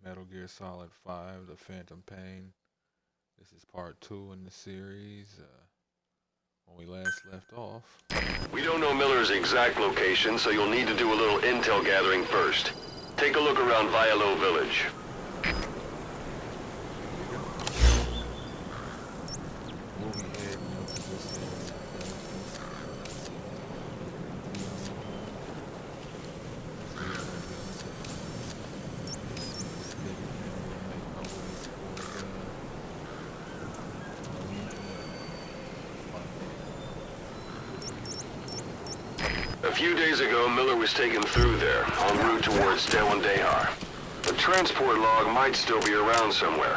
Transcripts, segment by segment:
Metal Gear Solid 5, The Phantom Pain. This is part 2 in the series. When we last left off. We don't know Miller's exact location, so you'll need to do a little intel gathering first. Take a look around Vialo Village. Moving ahead into this area. A few days ago, Miller was taken through there, en route towards Dehar. The transport log might still be around somewhere.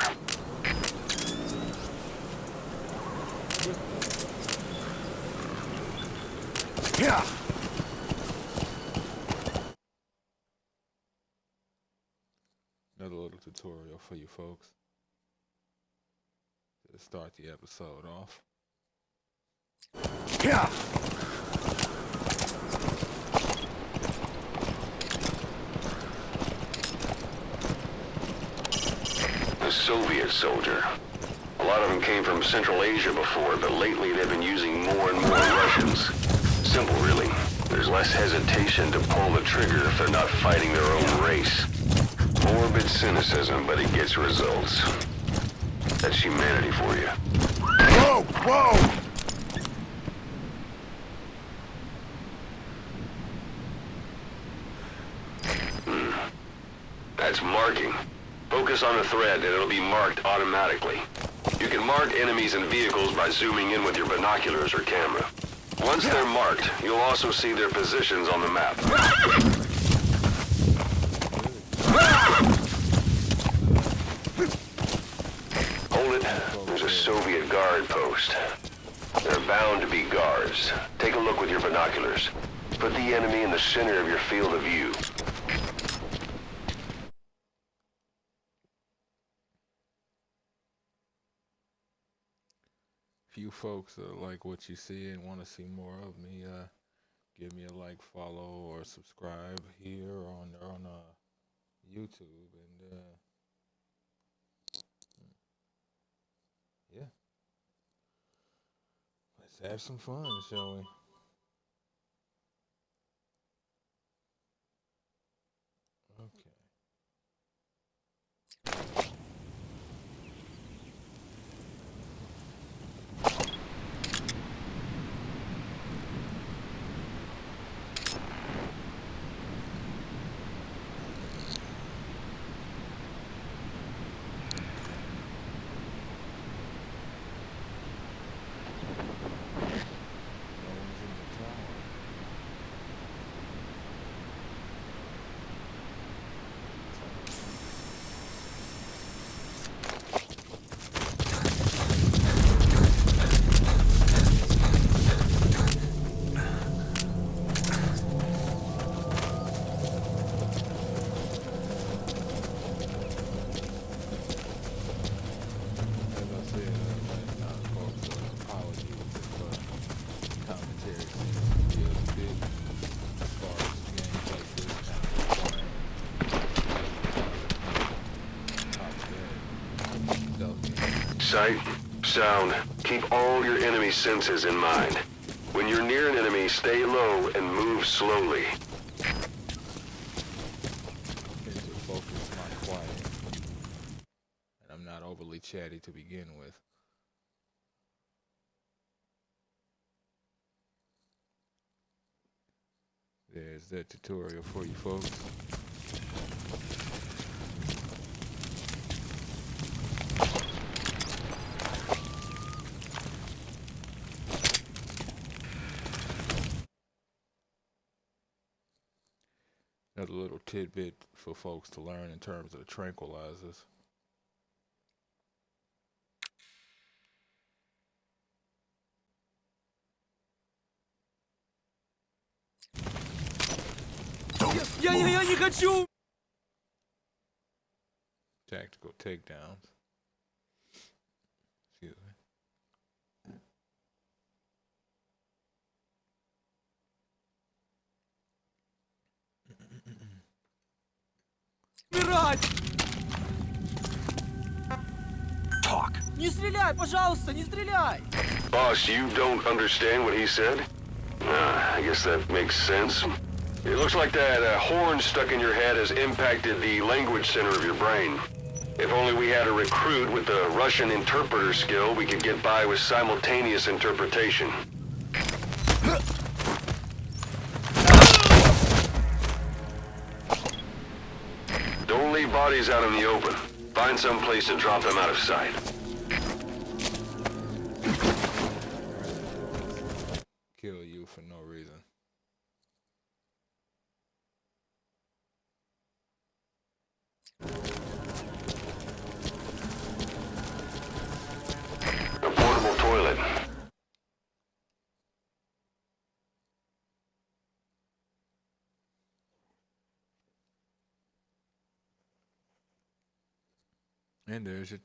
Yeah. Another little tutorial for you folks to start the episode off. Yeah. A Soviet soldier. A lot of them came from Central Asia before, but lately they've been using more and more Russians. Simple, really. There's less hesitation to pull the trigger if they're not fighting their own race. Morbid cynicism, but it gets results. That's humanity for you. Whoa! Whoa! That's marking. Focus on a thread and it'll be marked automatically. You can mark enemies and vehicles by zooming in with your binoculars or camera. Once they're marked, you'll also see their positions on the map. Hold it. There's a Soviet guard post. They're bound to be guards. Take a look with your binoculars. Put the enemy in the center of your field of view. If you folks like what you see and want to see more of me, give me a like, follow, or subscribe here on YouTube, and yeah, let's have some fun, shall we? Okay. Sight, sound, keep all your enemy senses in mind. When you're near an enemy, stay low and move slowly. Focus, not quiet. And I'm not overly chatty to begin with. There's that tutorial for you folks. Another little tidbit for folks to learn in terms of the tranquilizers. Я не хочу! Tactical takedowns. Excuse me. Умирать! Не стреляй, пожалуйста, не стреляй! Boss, you don't understand what he said? I guess that makes sense. It looks like that horn stuck in your head has impacted the language center of your brain. If only we had a recruit with the Russian interpreter skill, we could get by with simultaneous interpretation. Don't leave bodies out in the open. Find some place to drop them out of sight. Kill you for no reason. A portable toilet. And there's your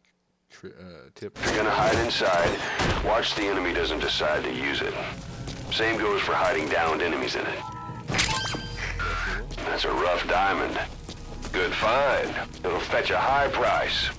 tip. If you're gonna hide inside, watch the enemy doesn't decide to use it. Same goes for hiding downed enemies in it. That's a rough diamond. Good find. It'll fetch a high price.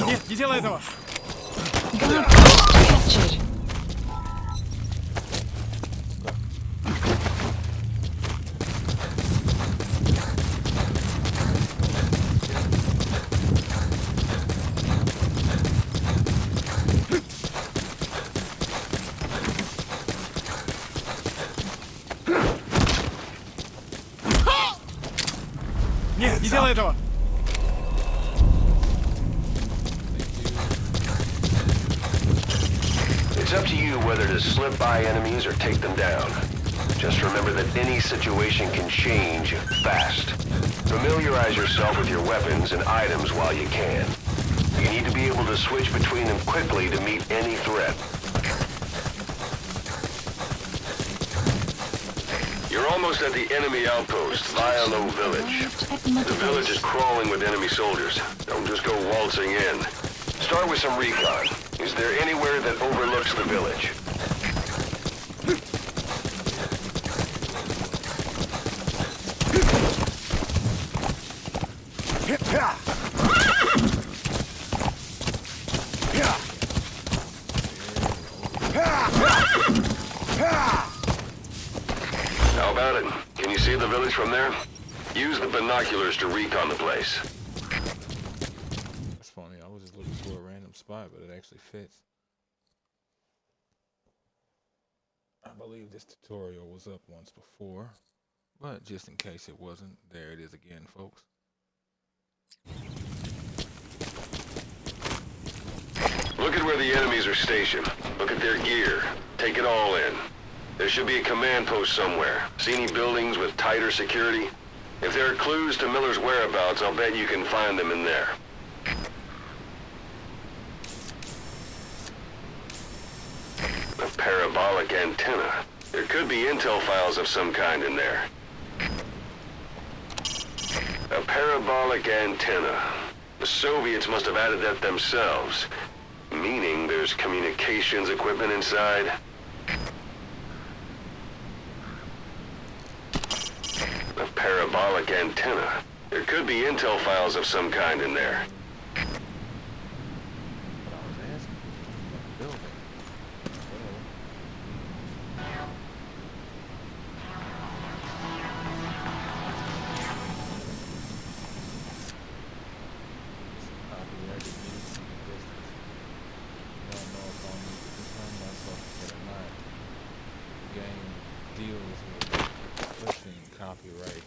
Нет, не делай этого! Guard post captured. Нет, не делай этого! It's up to you whether to slip by enemies or take them down. Just remember that any situation can change fast. Familiarize yourself with your weapons and items while you can. You need to be able to switch between them quickly to meet any threat. You're almost at the enemy outpost, Violo Village. The village is crawling with enemy soldiers. Don't just go waltzing in. Start with some recon. Is there anywhere that overlooks the village? How about it? Can you see the village from there? Use the binoculars to recon the place. That's funny. I was just looking for a random spot, but it actually fits. I believe this tutorial was up once before, but just in case it wasn't, there it is again, folks. Look at where the enemies are stationed. Look at their gear. Take it all in. There should be a command post somewhere. See any buildings with tighter security? If there are clues to Miller's whereabouts, I'll bet you can find them in there. A parabolic antenna. There could be intel files of some kind in there. A parabolic antenna. The Soviets must have added that themselves. Meaning there's communications equipment inside. A parabolic antenna. There could be intel files of some kind in there. What I was asking was the building. Copyrighted music from a distance. Don't know if I'll need to defend myself or not. The game deals with pushing copyright.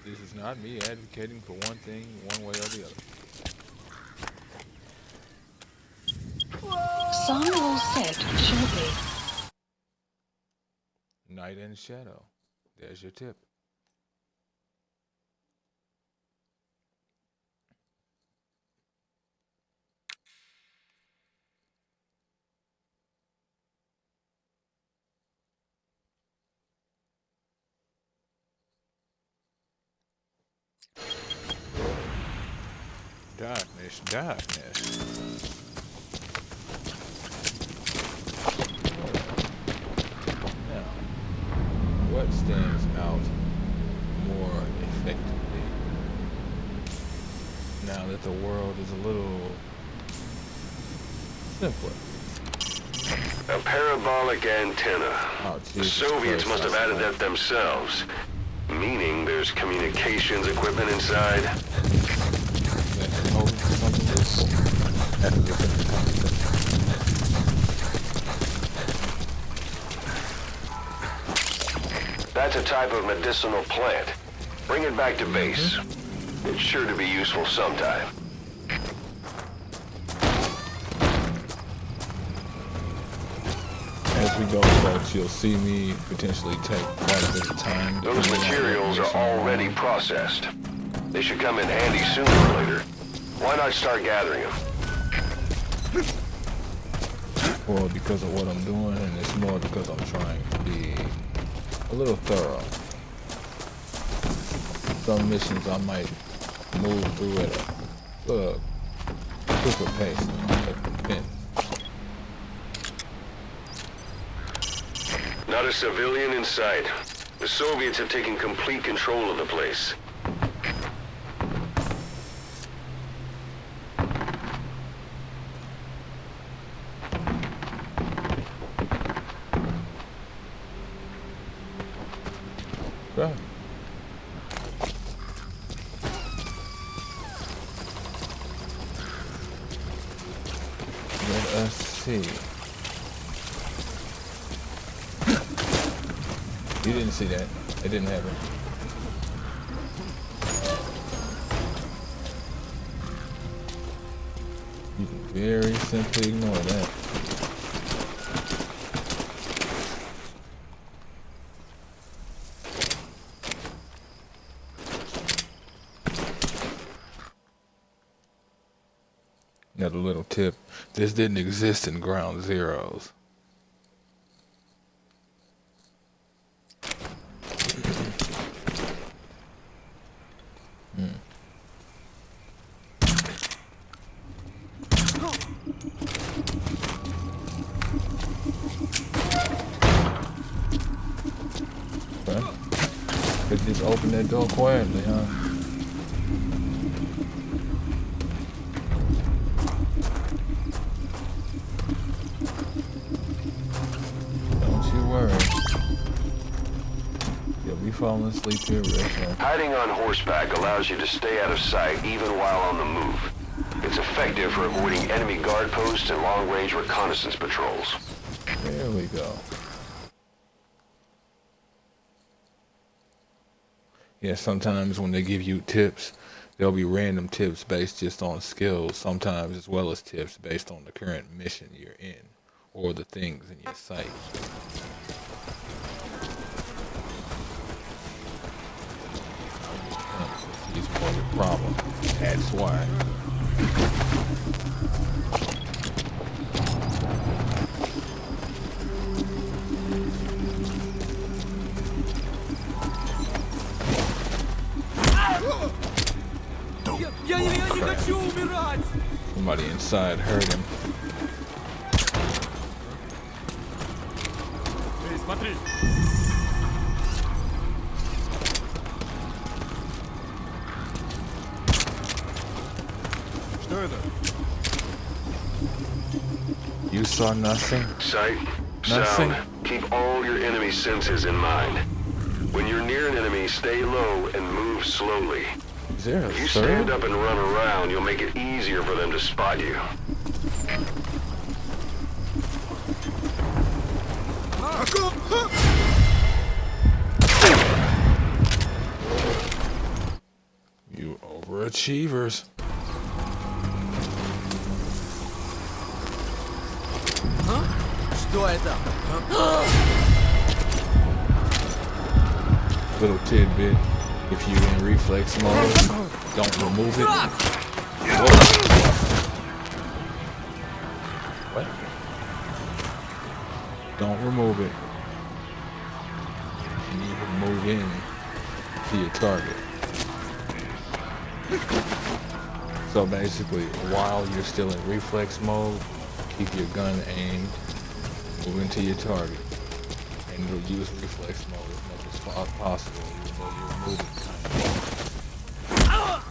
This is not me advocating for one thing one way or the other. Song will set shortly. Night and Shadow. There's your tip. Darkness, darkness. Now, what stands out more effectively now that the world is a little simpler? A parabolic antenna. Oh, The Jesus Soviets Christ, must have I added swear. that themselves. Meaning there's communications equipment inside. That's something useful. After the conversation. That's a type of medicinal plant. Bring it back to base. It's sure to be useful sometime. As we go, folks, you'll see me potentially take quite a bit of time. Those depending on materials what are mission I'm already on. processed. They should come in handy sooner or later. Why not start gathering them? Well, because of what I'm doing, and it's more because I'm trying to be a little thorough. Some missions I might move through at a quicker pace than I've been. Not a civilian in sight. The Soviets have taken complete control of the place. Right. Let us see. You didn't see that. It didn't happen. You can very simply ignore that. Another little tip. This didn't exist in Ground Zeroes. Okay. Could just open that door quietly, huh? Don't you worry. You'll be falling asleep here real soon. Hiding on horseback allows you to stay out of sight even while on the move. It's effective for avoiding enemy guard posts and long-range reconnaissance patrols. There we go. Yeah, sometimes when they give you tips, there'll be random tips based just on skills, sometimes as well as tips based on the current mission you're in, or the things in your sight. He's more the problem. That's why. Я не хочу умирать! Somebody inside heard him. Эй, смотри! Что это? You saw nothing? Sight, Nothing. sound, keep all your enemy senses in mind. When you're near an enemy, stay low and move slowly. Is there a If you stand third? up and run around, you'll make it easier for them to spot you. You overachievers. Что это? Little tidbit. If you in reflex mode, don't remove it. Whoa. What? Don't remove it. And you can move in to your target. So basically, while you're still in reflex mode, keep your gun aimed, move into your target, and you'll use reflex mode as much as possible, even though you're moving kind of.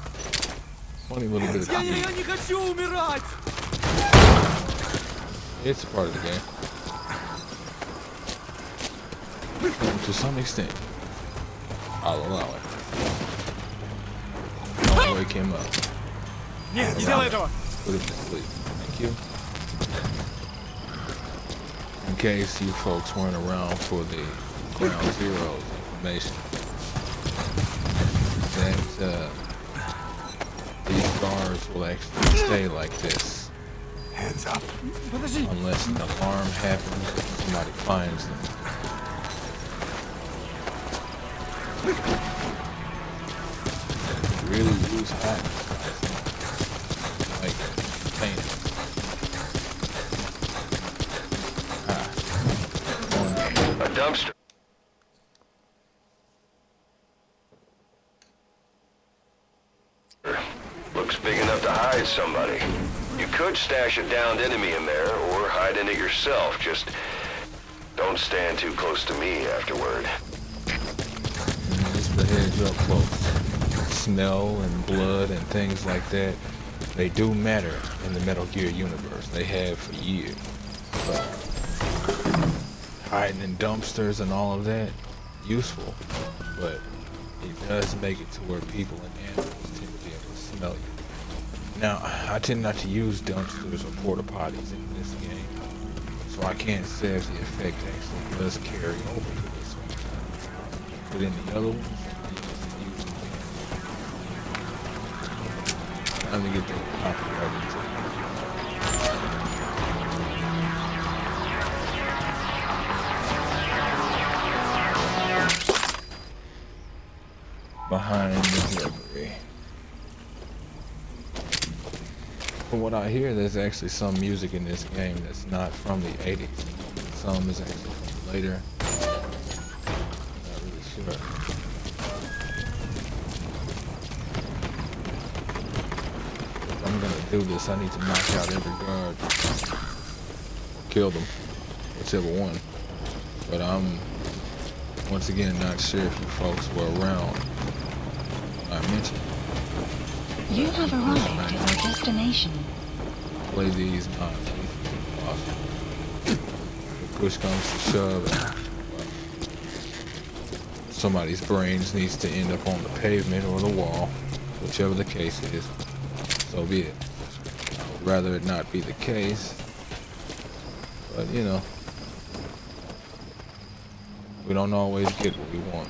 Funny little bit of Я speed. не хочу умирать! It's a part of the game. And to some extent, I'll allow it. Don't wake him up. Нет, не делай этого! Put him to sleep. Thank you. In case you folks weren't around for the ground zeroes information, that these guards will actually stay like this. Hands up! Подожди! Unless an alarm happens or somebody finds them. Really use hacks, like paint. A dumpster. Looks big enough to hide somebody. You could stash a downed enemy in there, or hide in it yourself. Just don't stand too close to me afterward. Just the heads up, folks. Smell and blood and things like that, they do matter in the Metal Gear universe. They have for years. So, hiding in dumpsters and all of that, useful, but it does make it to where people and animals tend to be able to smell you. Now, I tend not to use dumpsters or porta potties in this game, so I can't say if the effect actually does carry over to this one. But in the other ones, I'm gonna get the copyright. Behind the delivery. From what I hear, there's actually some music in this game that's not from the 80s. Some is actually from later. Not really sure. I'm gonna do this. I need to knock out every guard. Kill them. Whichever one. But I'm once again not sure if you folks were around when I mentioned. You have arrived at your destination. Play these non-lethal if possible. If push comes to shove and somebody's brains needs to end up on the pavement or the wall, whichever the case is. So be it. I would rather it not be the case, but you know, we don't always get what we want.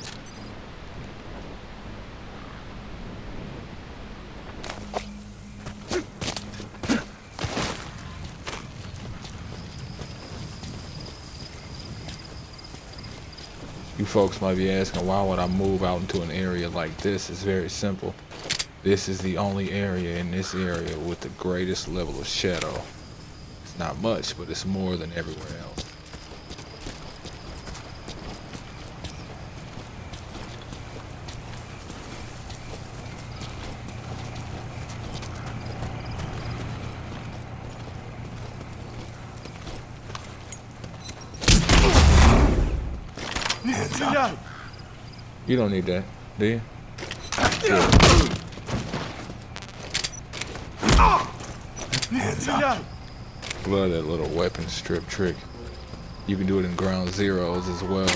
You folks might be asking, why would I move out into an area like this? It's very simple. This is the only area in this area with the greatest level of shadow. It's not much, but it's more than everywhere else. You don't need that, do you? Sure. Love that little weapon strip trick. You can do it in ground zeros as well.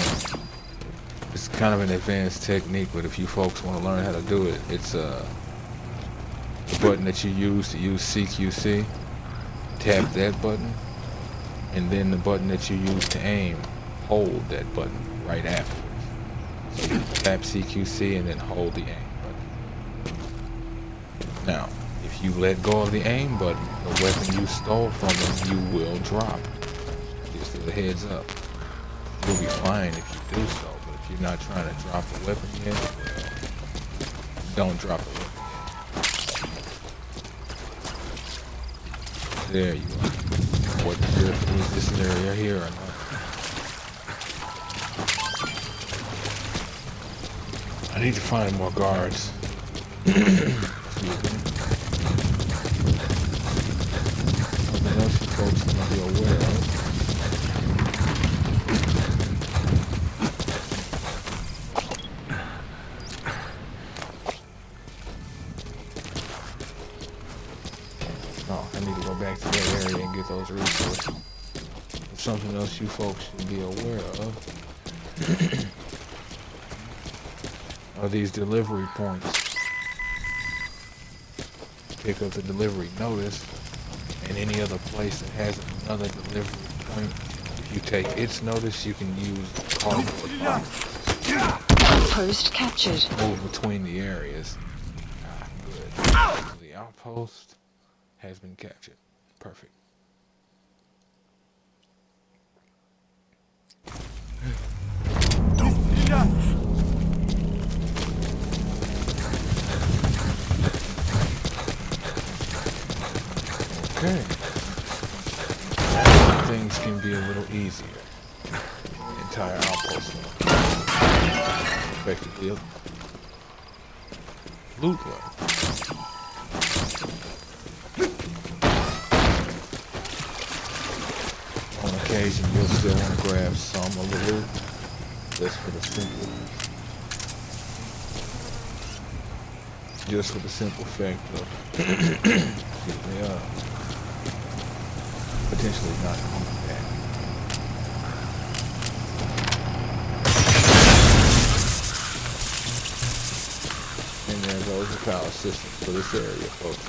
It's kind of an advanced technique, but if you folks want to learn how to do it, it's the button that you use to use CQC. Tap that button, and then the button that you use to aim, hold that button right afterwards. So you tap CQC and then hold the aim button. Now, if you let go of the aim button, the weapon you stole from them, you will drop. Just as a heads up. You'll be fine if you do so, but if you're not trying to drop the weapon yet, well, don't drop the weapon yet. There you are. I wasn't sure if it was this area here or not. I need to find more guards. You Excuse me. Something else you folks need to be aware of. Oh, I need to go back to that area and get those resources. Something else you folks should be aware of are these delivery points. Pick up the delivery notice, and any other place that has another delivery point, if you take its notice, you can use the cardboard box. Outpost captured. Move between the areas. Good. The outpost has been captured. Perfect. Okay. Things can be a little easier. The entire outpost. Effectively loot level. On occasion, you'll still want to grab some of the loot, just for the simple fact of potentially not coming back. And there goes the power system for this area, folks.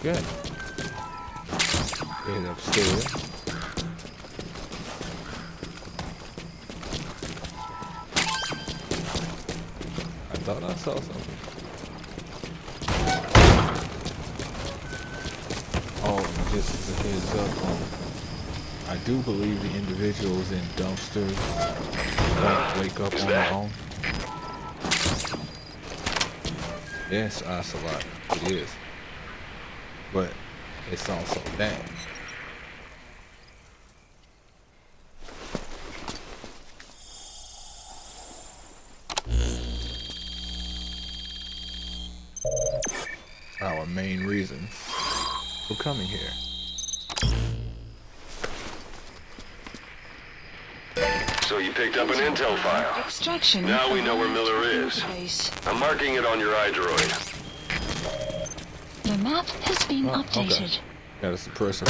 Good. Head upstairs. I thought I saw something. Oh, just as a heads up, I do believe the individuals in dumpsters won't wake up on their own. Yes, Ocelot, it is. But it's also that. Our main reason for coming here. So you picked up an intel file. Extraction. Now we know where Miller is. I'm marking it on your iDroid. The map has been updated. Okay. Got a suppressor.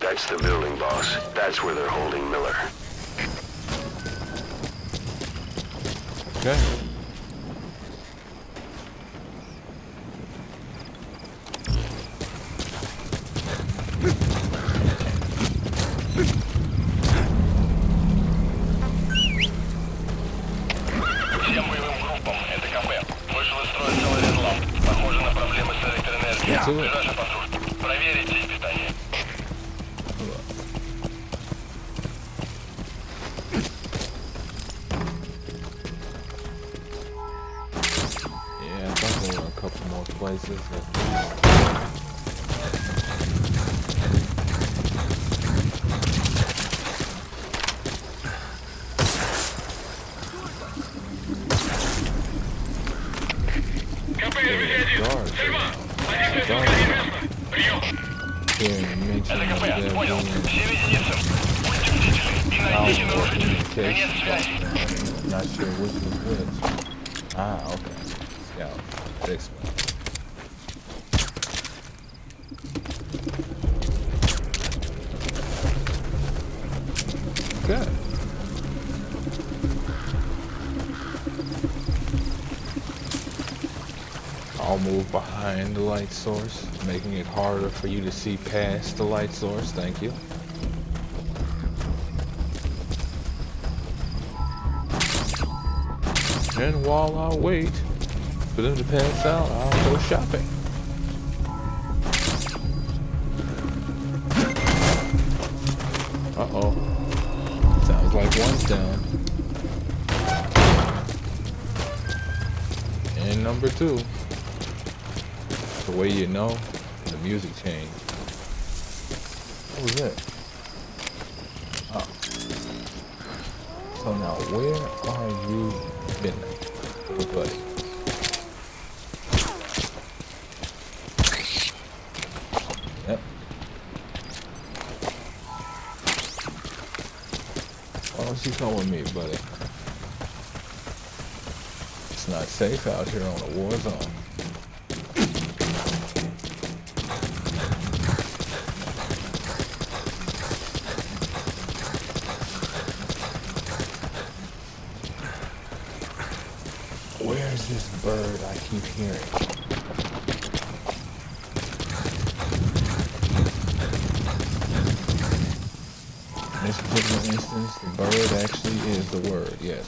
That's the building, boss. That's where they're holding Miller. Okay. To it. Yeah, I thought there were a couple more places that not sure which was which. Ah, okay. Yeah, this one. Good. I'll move behind the light source, making it harder for you to see past the light source. Thank you. And while I wait for them to pass out, I'll go shopping. Uh-oh. Sounds like one's down. And number two. The way you know, the music changed. What was that? Oh. So now, where are you been, little buddy? Yep. Why don't you come with me, buddy? It's not safe out here on the war zone. Where's this bird I keep hearing? In this particular instance, the bird actually is the word, yes.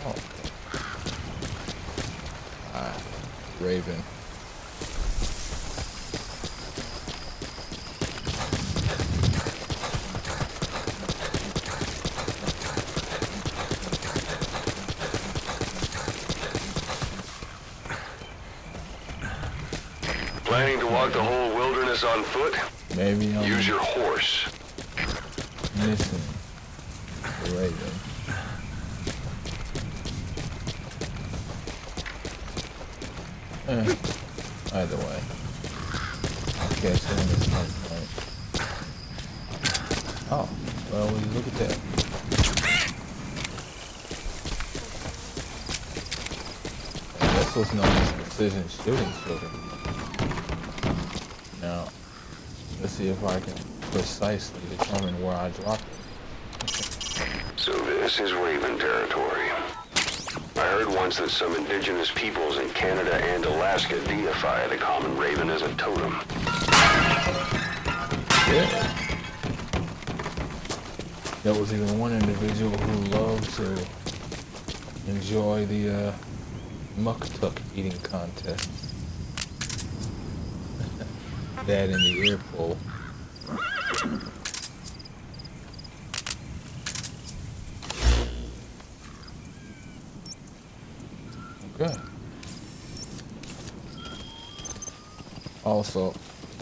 Oh. Raven. Planning to walk the whole wilderness on foot? Maybe I'm Use your horse. missing the Raven. Either way, I'll catch him at some point. Oh, well, will you look at that? That's what's known as precision shooting, children. Now, let's see if I can precisely determine where I drop it. So this is Raven territory. I heard once that some indigenous peoples in Canada and Alaska deify the common raven as a totem. Yeah. There was even one individual who loved to enjoy the muktuk eating contest. That in the ear pull. Okay. Also,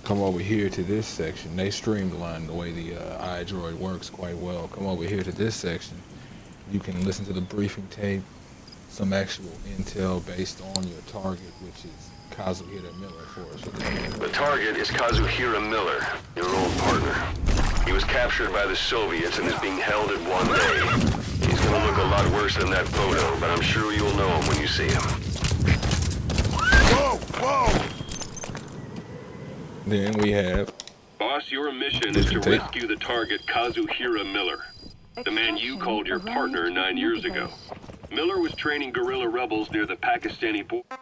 come over here to this section. They streamlined the way the iDroid works quite well. Come over here to this section. You can listen to the briefing tape, some actual intel based on your target, which is Kazuhira Miller for us. The target is Kazuhira Miller, your old partner. He was captured by the Soviets and is being held at one day. He's gonna look a lot worse than that photo, but I'm sure you'll know him when you see him. Whoa! Whoa! Then we have Boss, your mission is to rescue the target Kazuhira Miller, the man you called your partner 9 years ago. Miller was training guerrilla rebels near the Pakistani border.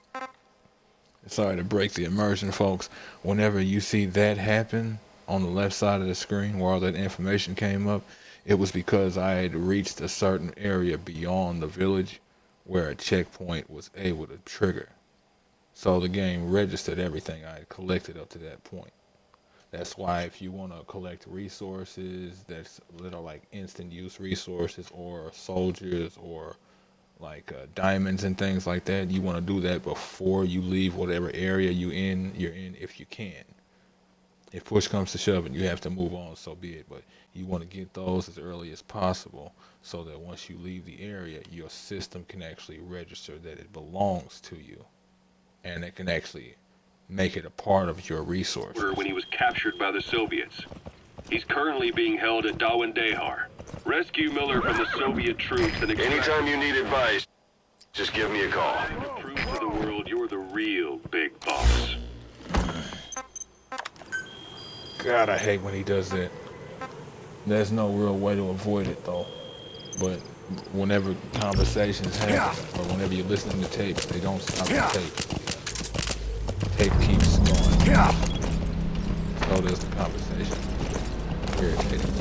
Sorry to break the immersion, folks. Whenever you see that happen on the left side of the screen where all that information came up, it was because I had reached a certain area beyond the village where a checkpoint was able to trigger. So the game registered everything I had collected up to that point. That's why if you want to collect resources that are like instant use resources or soldiers or like diamonds and things like that, you want to do that before you leave whatever area you're in if you can. If push comes to shove and you have to move on, so be it. But you want to get those as early as possible so that once you leave the area, your system can actually register that it belongs to you. And it can actually make it a part of your resources. When he was captured by the Soviets. He's currently being held at Dawandehar. Rescue Miller from the Soviet troops and anytime you need advice, just give me a call. Prove to the world you're the real big boss. God, I hate when he does that. There's no real way to avoid it though. But whenever conversations happen, or whenever you're listening to tapes, they don't stop the tape. Tape keeps going. So does the conversation. Irritating.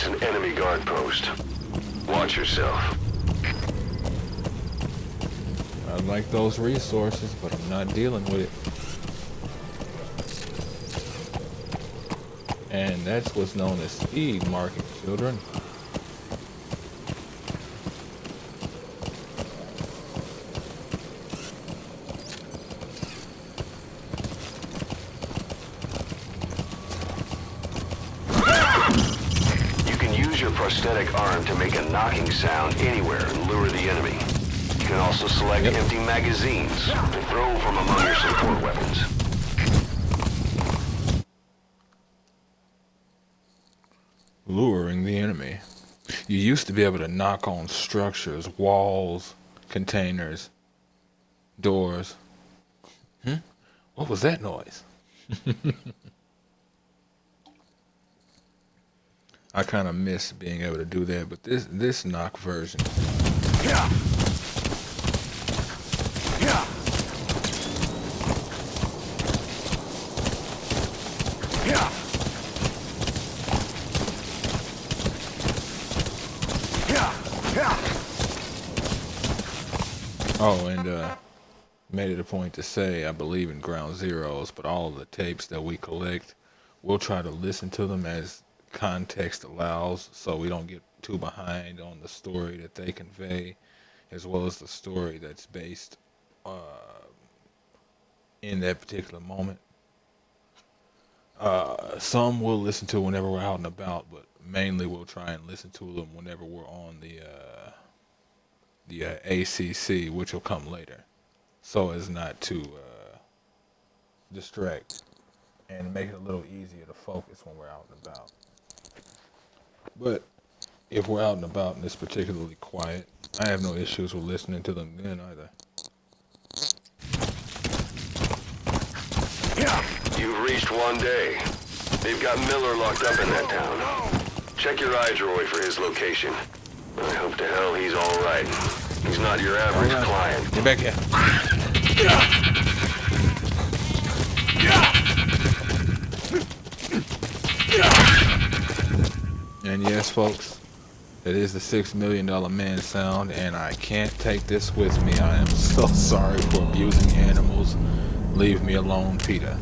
That's an enemy guard post. Watch yourself. I like those resources, but I'm not dealing with it. And that's what's known as speed marking, children. You can use your prosthetic arm to make a knocking sound anywhere and lure the enemy. You can also select empty magazines to throw from among your support weapons. Luring the enemy. You used to be able to knock on structures, walls, containers, doors. What was that noise? I kind of miss being able to do that, but this knock version. Yeah. Yeah. Yeah. Yeah. Oh, and made it a point to say I believe in ground zeros, but all of the tapes that we collect, we'll try to listen to them as context allows, so we don't get too behind on the story that they convey, as well as the story that's based in that particular moment. Some we'll listen to whenever we're out and about, but mainly we'll try and listen to them whenever we're on the ACC, which will come later, so as not to distract and make it a little easier to focus when we're out and about. But if we're out and about and it's particularly quiet, I have no issues with listening to them then either. You've reached one day. They've got Miller locked up in that town. Check your iDroid for his location. I hope to hell he's all right. He's not your average client. Get back here. And yes, folks, it is the $6 Million Man sound, and I can't take this with me. I am so sorry for abusing animals. Leave me alone, Peter.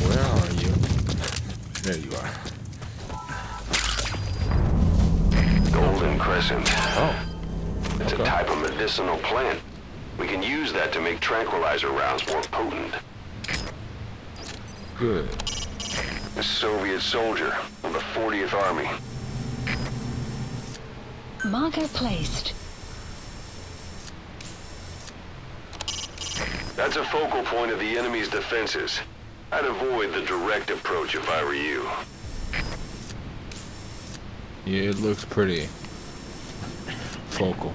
Where are you? There you are. Golden Crescent. Oh. It's Okay. a type of medicinal plant. We can use that to make tranquilizer rounds more potent. Good. A Soviet soldier of the 40th Army. Marker placed. That's a focal point of the enemy's defenses. I'd avoid the direct approach if I were you. Yeah, it looks pretty focal.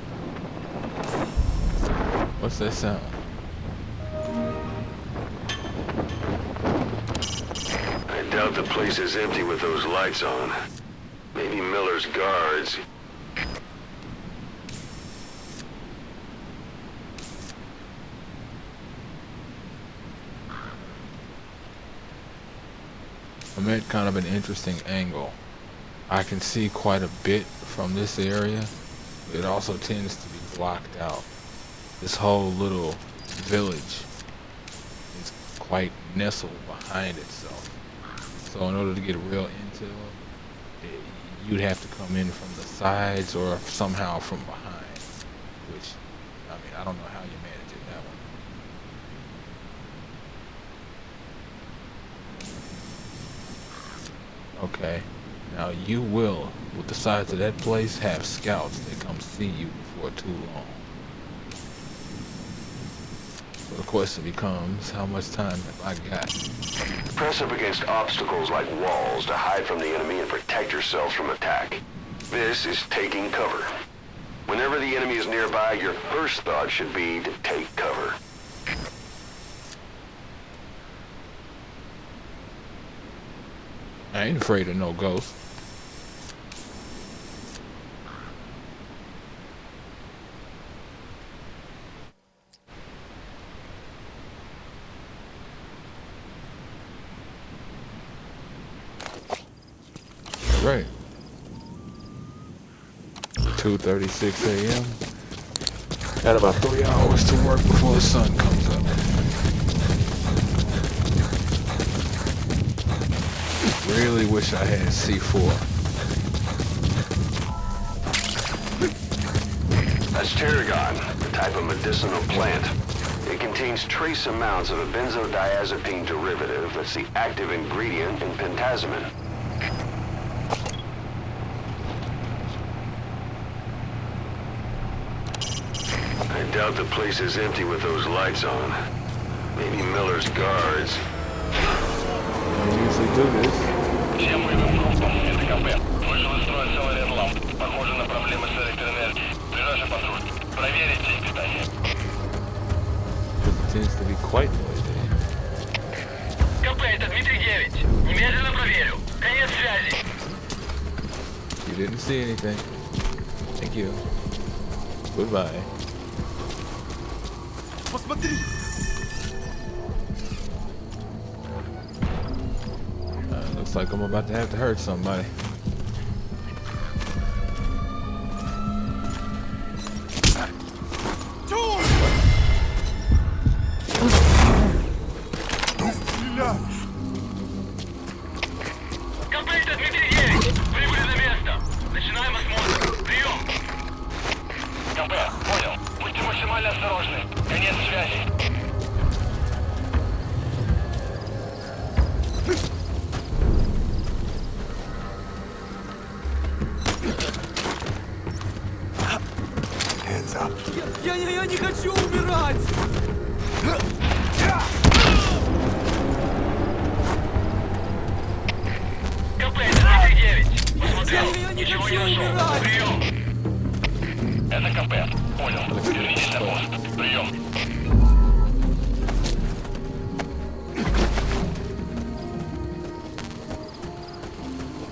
What's that sound? I doubt the place is empty with those lights on. Maybe Miller's guards. I'm at kind of an interesting angle. I can see quite a bit from this area. It also tends to be blocked out. This whole little village is quite nestled behind itself. So in order to get real intel, you'd have to come in from the sides or somehow from behind. Which, I mean, I don't know how you manage it that way. Okay. Now you will, with the size of that place, have scouts that come see you before too long. So the question becomes, how much time have I got? Press up against obstacles like walls to hide from the enemy and protect yourselves from attack. This is taking cover. Whenever the enemy is nearby, your first thought should be to take cover. I ain't afraid of no ghost. great. 2:36 a.m. Got about 3 hours to work before the sun comes up. Really wish I had C4. That's tarragon, a type of medicinal plant. It contains trace amounts of a benzodiazepine derivative that's the active ingredient in pentazimine. I doubt the place is empty with those lights on. Maybe Miller's guards. I usually do this. Всем выйдем группам, это КП. Вышел из строя целый ряд ламп. Похоже на проблемы с электроэнергией. Ближайший патруль. Проверить сеть питания. It tends to be quite noisy. КП, это Дмитрий 9. Немедленно проверю. Конец связи. You didn't see anything. Thank you. Goodbye. Посмотри! Looks like I'm about to have to hurt somebody. КП, это Дмитрий 9. Прибыли на место. Начинаем осмотр. Прием. КП, понял. Будьте максимально осторожны. Конец связи. Hands up. Я не хочу умирать! КП, это Дмитрий 9. Посмотрел. Я не Ничего хочу не нашел. умирать! Прием. Это КП. Понял. Вернитесь на пост. Прием.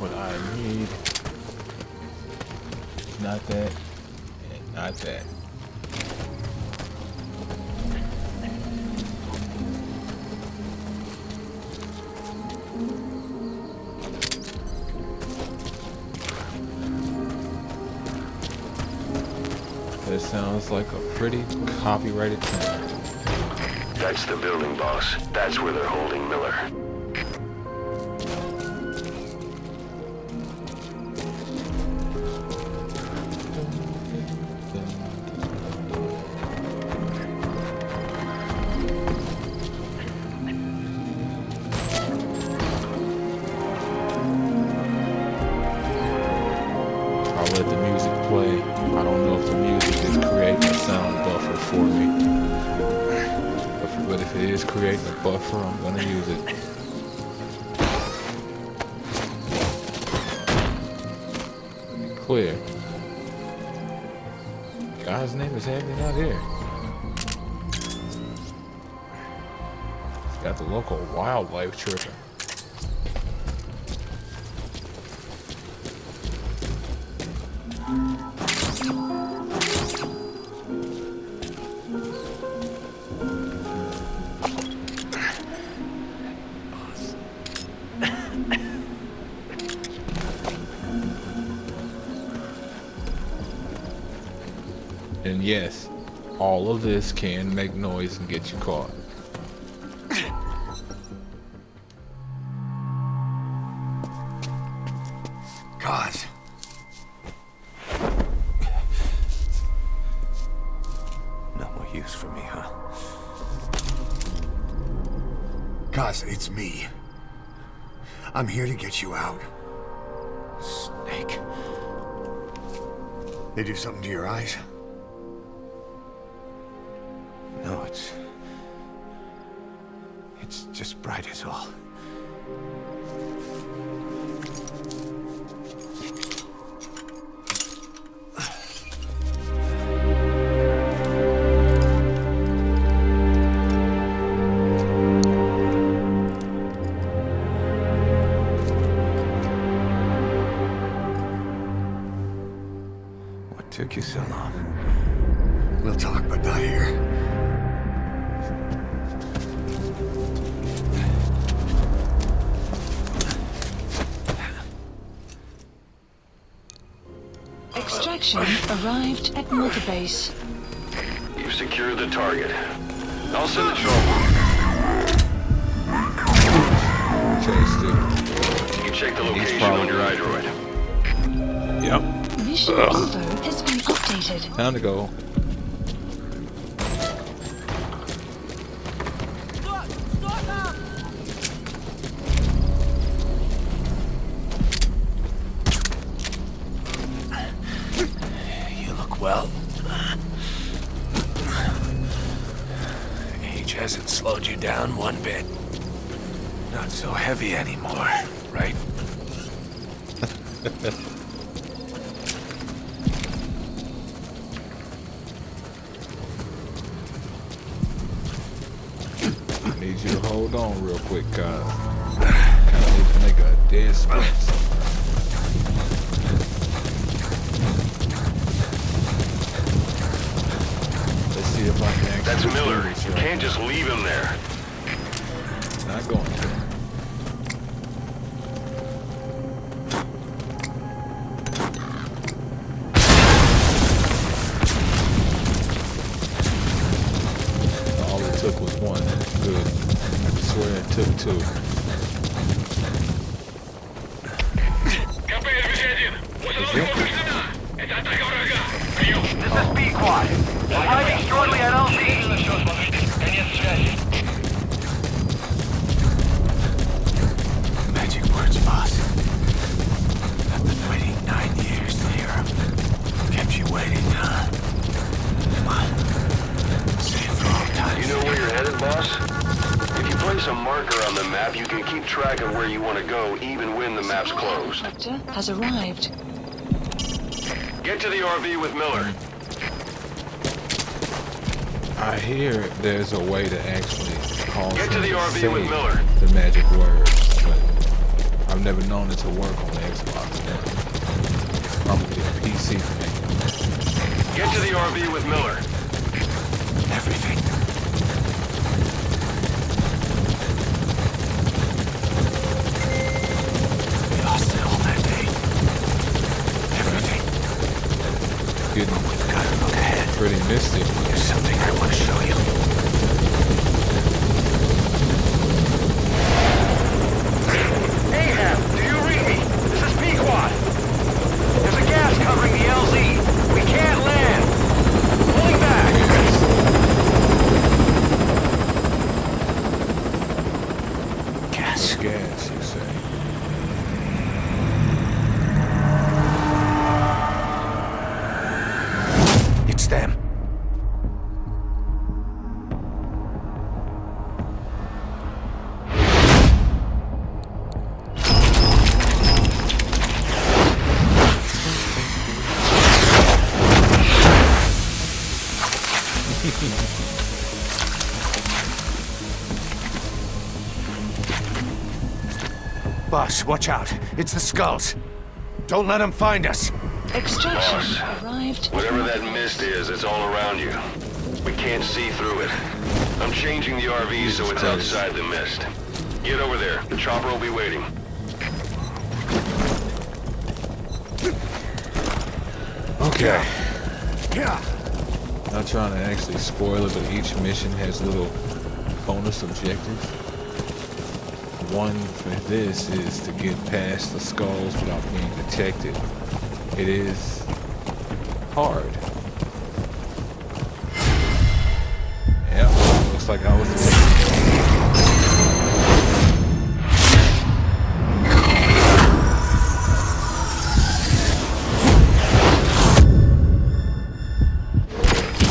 What I need is not that and not that. That sounds like a pretty copyrighted thing. That's the building, boss. That's where they're holding Miller. I'll let the music play. I don't know if the music is creating a sound buffer for me. But if it is creating a buffer, I'm gonna use it. Clear. Guy's name is hanging out here. Got the local wildlife tripping. And yes, all of this can make noise and get you caught. God. No more use for me, huh? Cause it's me. I'm here to get you out. Snake. They do something to your eyes? No, it's just bright as all. What took you so long? We'll talk, but not here. Extraction arrived at Mother Base. You've secured the target. I'll send the chopper. Chased it. You check the location on your iDroid. Yep. Mission info has been updated. Time to go. You look well. Age hasn't slowed you down one bit. Not so heavy anymore, right? Need you to hold on real quick, cuz. Kinda need to make a dead sprint. Let's see if I can actually. That's Miller. do this You right. can't just leave him there. Not going to. All it took was one. Good. I swear it took two. КП-1. Установка повреждена. Это атака врага. Прием. This is B-Quad. Arriving shortly at LZ. Все, смотрите. Конец связи. Magic words, boss. I've been waiting 9 years to hear 'em. Kept you waiting, huh? Come on. Say it for all time. You know where you're headed, boss? If you place a marker on the map, you can keep track of where you want to go, even when the map's closed. Doctor has arrived. Get to the RV with Miller. I hear there's a way to actually cause Get to him the RV say with Miller. the magic word, but I've never known it to work on the Xbox. Probably a PC thing. Get to the RV with Miller. Everything. We lost it all that day. Everything. Getting Gotta look ahead. pretty mystic. There's something I want to show you. Ahab, do you read me? This is Pequod. There's a gas covering the LZ. We can't land. Pulling back. Gas. Gas, you say? It's them. Boss, watch out. It's the skulls. Don't let them find us. Extraction Boss, arrived at Whatever that Mother Base. mist is, it's all around you. We can't see through it. I'm changing the RV so it's outside the mist. Get over there. The chopper will be waiting. Okay. Not trying to actually spoil it, but each mission has little bonus objectives. One for this is to get past the skulls without being detected. It is hard. Yep, looks like I was.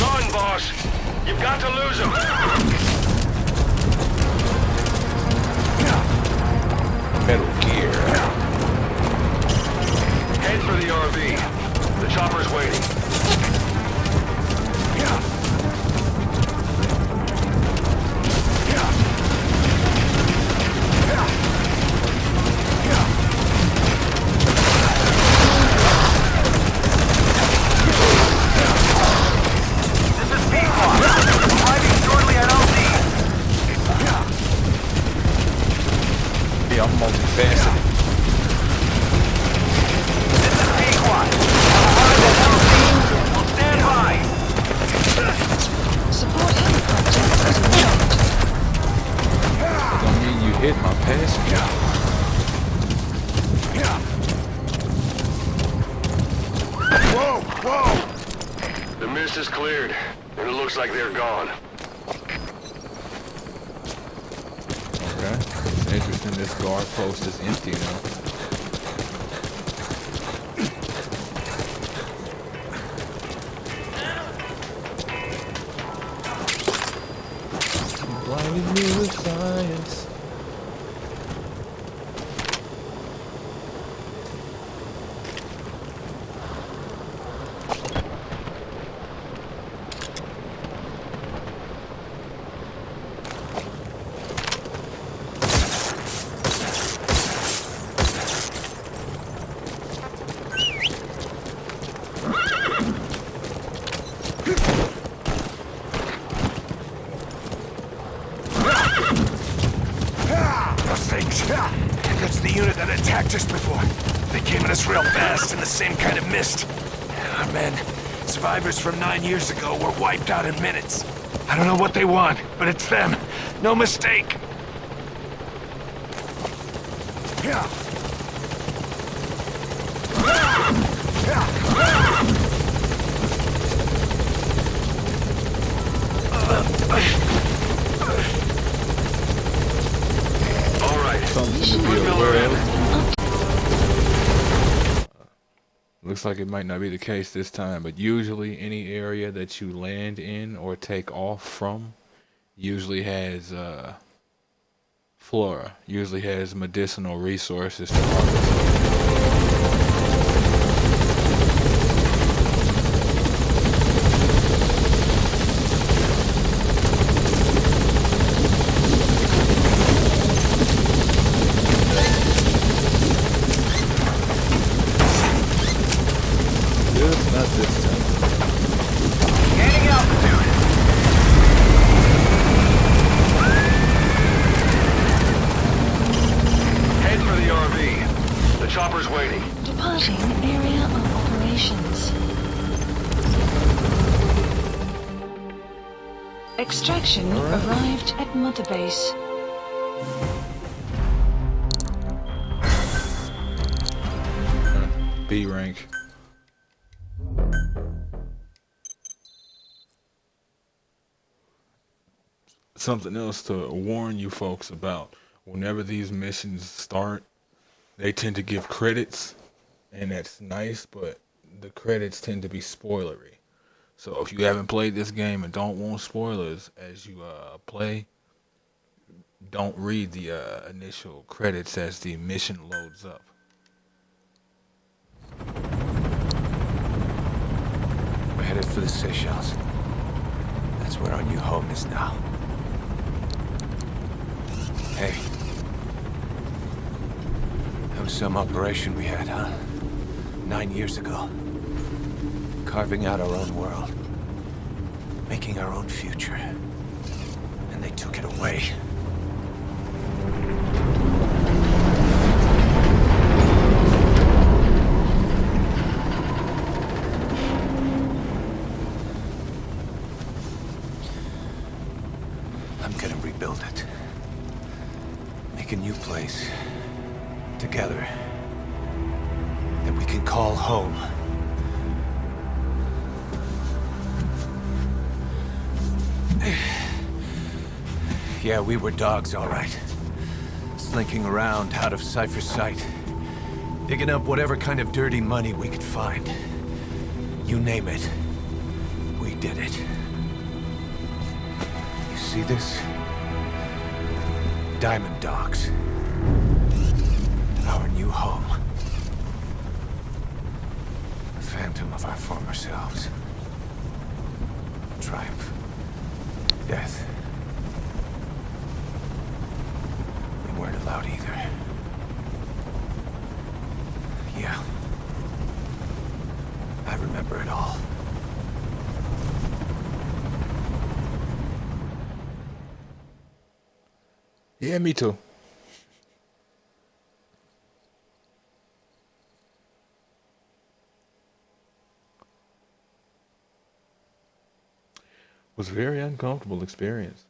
Run, boss! You've got to lose him! Metal Gear. Head for the RV. The chopper's waiting. This is Pequod. Arriving shortly at LZ. Yeah, I'm multifaceted. This is Pequod. Arrived at LZ. The mist is cleared, and it looks like they're gone. Okay. It's interesting this guard post is empty now. Blinded me with science. That's the unit that attacked us before. They came at us real fast in the same kind of mist. Our men, survivors from 9 years ago, were wiped out in minutes. I don't know what they want, but it's them. No mistake. Something to be aware of. Looks like it might not be the case this time, but usually any area that you land in or take off from usually has flora, usually has medicinal resources to harvest. Not this time. Gaining altitude. Head for the RV. The chopper's waiting. Departing area of operations. Extraction arrived at Mother Base. B rank. Something else to warn you folks about. Whenever these missions start, they tend to give credits, and that's nice, but the credits tend to be spoilery. So if you haven't played this game and don't want spoilers as you play, don't read the initial credits as the mission loads up. We're headed for the Seychelles. That's where our new home is now. Hey. That was some operation we had, huh? 9 years ago. Carving out our own world. Making our own future. And they took it away. I'm gonna rebuild it. Make a new place. Together. That we can call home. Yeah, we were dogs, all right. Slinking around out of Cypher's sight. Digging up whatever kind of dirty money we could find. You name it. We did it. You see this? Diamond Dogs. Our new home. A phantom of our former selves. Triumph. Death. We weren't allowed either. Yeah. I remember it all. Yeah, me too. Was a very uncomfortable experience.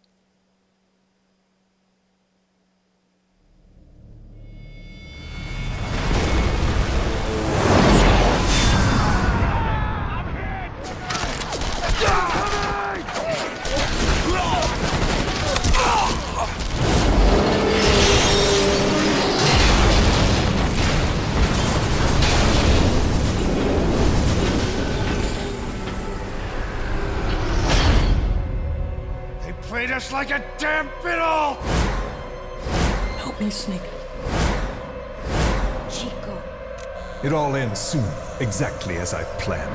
treat us like a damn fiddle! Help me, Snake. Chico. It all ends soon, exactly as I've planned.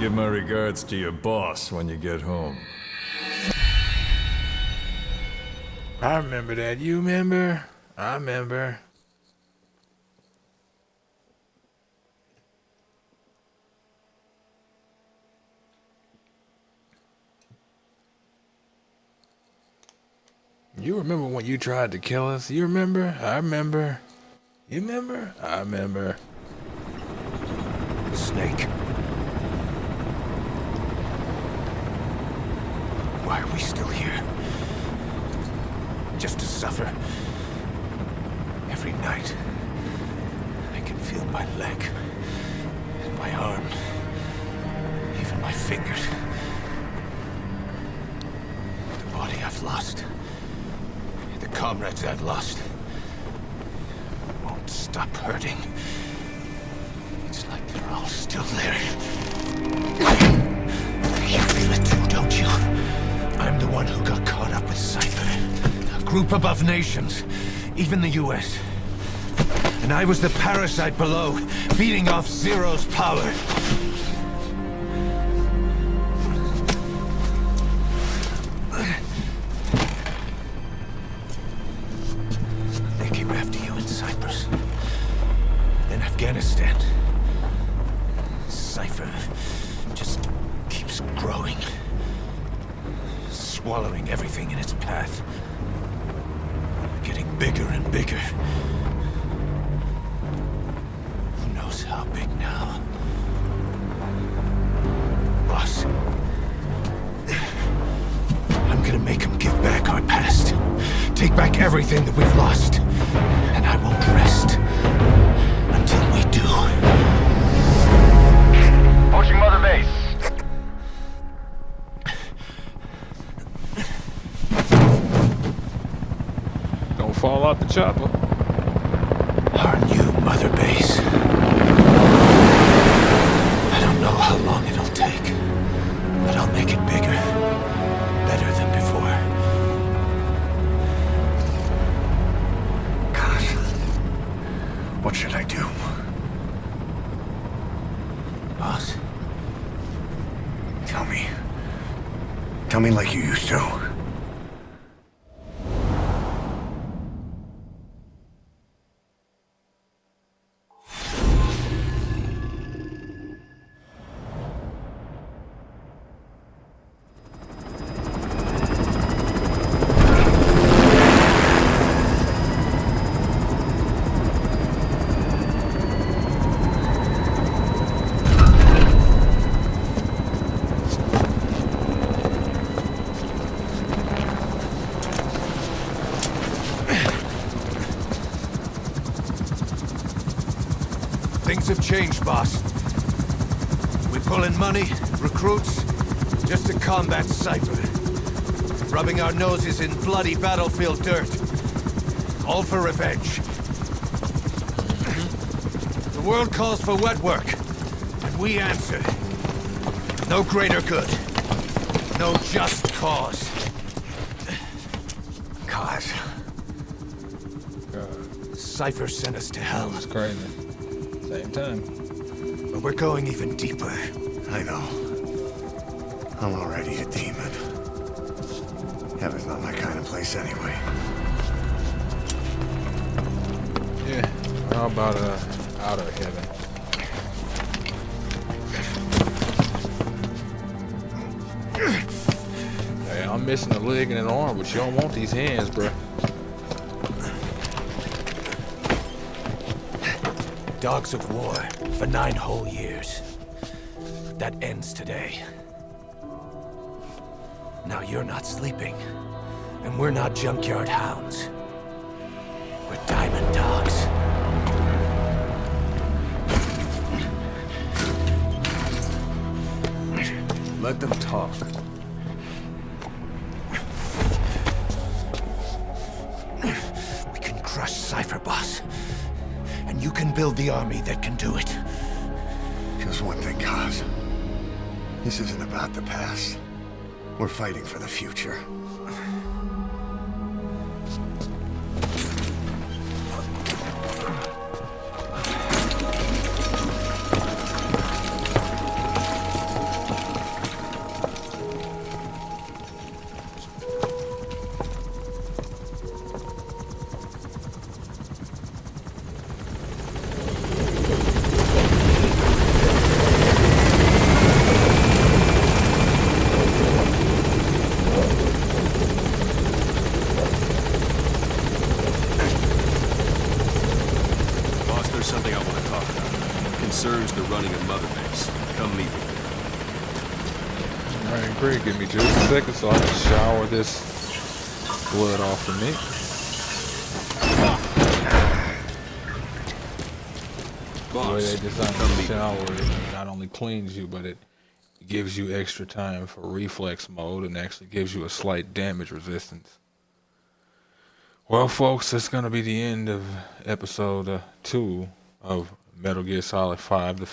Give my regards to your boss when you get home. I remember that. You remember? I remember. You remember when you tried to kill us? You remember? I remember. You remember? I remember. Snake. Why are we still here? Just to suffer. Every night, I can feel my leg, and my arm, even my fingers. The body I've lost, the comrades I've lost, won't stop hurting. It's like they're all still there. You feel it too, don't you? I'm the one who got caught up with Cypher. A group above nations, even the US. And I was the parasite below, feeding off Zero's power. They came after you in Cyprus. Then Afghanistan. Cypher just keeps growing. Swallowing everything in its path. Getting bigger and bigger. Who knows how big now? Boss. I'm gonna make him give back our past. Take back everything that we've lost. And I won't rest until we do. Approaching Mother Base. Don't fall out the chopper. Our new mother base. I don't know how long it'll take, but I'll make it bigger, better than before. God, what should I do? Boss? Tell me. Tell me like you used to. Things have changed, boss. We pull in money, recruits, just to combat Cypher. Rubbing our noses in bloody battlefield dirt. All for revenge. The world calls for wet work, and we answer. No greater good. No just cause. Cause. Cypher sent us to hell. It's crazy. Same time. But we're going even deeper. I know. I'm already a demon. Heaven's not my kind of place anyway. Yeah. How about outer heaven? Hey, I'm missing a leg and an arm, but you don't want these hands, bruh. Dogs of war for 9 whole years. That ends today. Now you're not sleeping, and we're not junkyard hounds. We're diamond dogs. Let them talk. boss. And you can build the army that can do it. Just one thing, Kaz. This isn't about the past. We're fighting for the future. Boss, there's something I want to talk about. It concerns the running of Mother Base. Come meet me. Alright, great. Give me just a second so I can shower this blood off of me. The way they designed the shower, it not only cleans you, but it gives you extra time for reflex mode and actually gives you a slight damage resistance. Well, folks, that's going to be the end of episode 2 of Metal Gear Solid 5, The